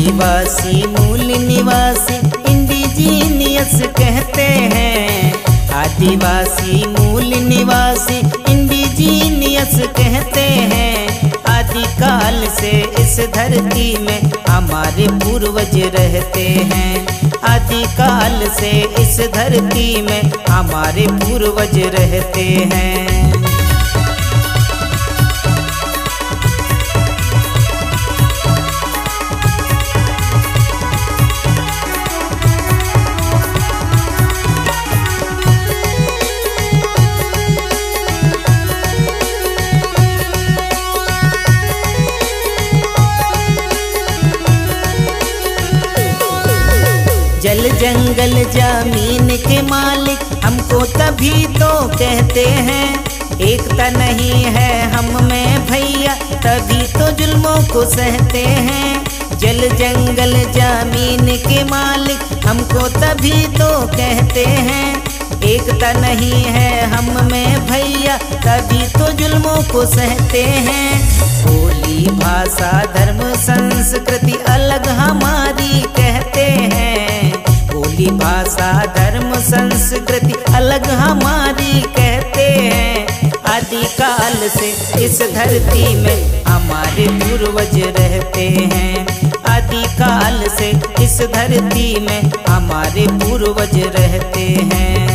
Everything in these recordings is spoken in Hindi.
आदिवासी मूल निवासी इंडिजीनियस कहते हैं। आदिवासी मूल निवासी इंडिजीनियस कहते हैं। आदिकाल से इस धरती में हमारे पूर्वज रहते हैं। आदिकाल से इस धरती में हमारे पूर्वज रहते हैं। जल जंगल जमीन के मालिक हमको तभी तो कहते हैं। एकता नहीं है हम में भैया, तभी तो जुल्मों को सहते हैं। जल जंगल जमीन के मालिक हमको तभी तो कहते हैं। एकता नहीं है हम में भैया, तभी तो जुल्मों को सहते हैं। बोली भाषा धर्म संस्कृति अलग हमारी कहते हैं। बोली भाषा धर्म संस्कृति अलग हमारी कहते हैं। आदिकाल से इस धरती में हमारे पूर्वज रहते हैं। आदिकाल से इस धरती में हमारे पूर्वज रहते हैं।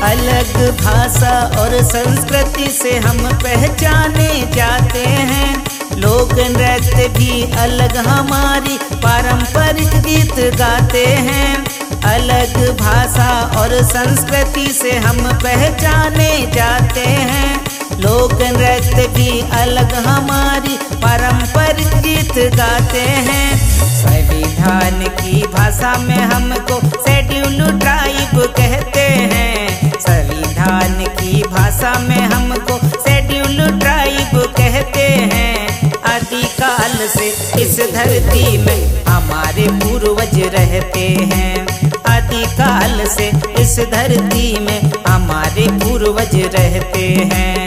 अलग भाषा और संस्कृति से हम पहचाने जाते हैं। लोक नृत्य भी अलग हमारी पारंपरिक गीत गाते हैं। अलग भाषा और संस्कृति से हम पहचाने जाते हैं। लोक नृत्य भी अलग हमारी पारंपरिक गीत गाते हैं। संविधान की भाषा में हमको शेड्यूल ट्राइब कहते हैं। संविधान की भाषा में हमको शेड्यूल ट्राइब कहते हैं। आदिकाल से इस धरती में हमारे पूर्वज रहते हैं। आदिकाल से इस धरती में हमारे पूर्वज रहते हैं।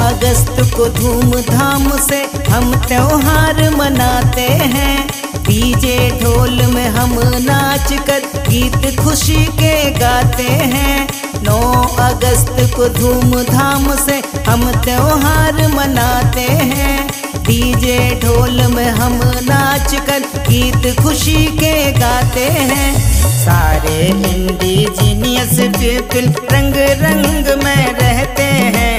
अगस्त को धूमधाम से हम त्योहार मनाते हैं। डीजे ढोल में हम नाच कर गीत खुशी के गाते हैं। 9 अगस्त को धूमधाम से हम त्योहार मनाते हैं। डीजे ढोल में हम नाच कर गीत खुशी के गाते हैं। सारे इंडिजीनियस पीपल रंग रंग में रहते हैं।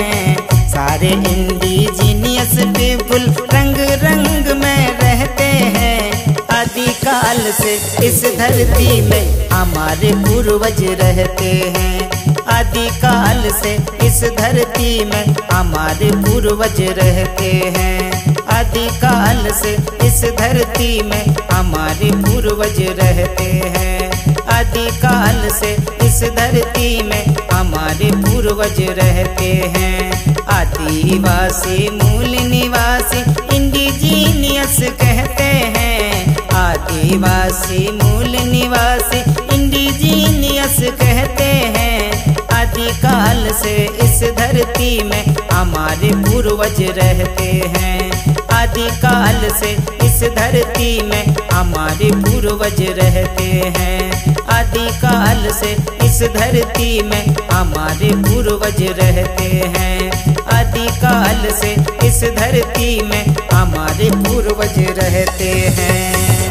सारे इंडिजीनियस पीपल रंग रंग में रहते हैं। आदिकाल से इस धरती में हमारे पूर्वज रहते हैं। आदिकाल से इस धरती में हमारे पूर्वज रहते हैं। आदिकाल से इस धरती में हमारे पूर्वज रहते हैं। आदिकाल से इस धरती में हमारे पूर्वज रहते हैं। आदिवासी मूल निवासी इंडिजीनियस कहते हैं। आदिवासी मूल निवासी इंडिजीनियस कहते हैं। आदिकाल से इस धरती में हमारे पूर्वज रहते हैं। आदिकाल से इस धरती में हमारे पूर्वज रहते हैं। आदिकाल से इस धरती में हमारे पूर्वज रहते हैं। आदिकाल से इस धरती में हमारे पूर्वज रहते हैं।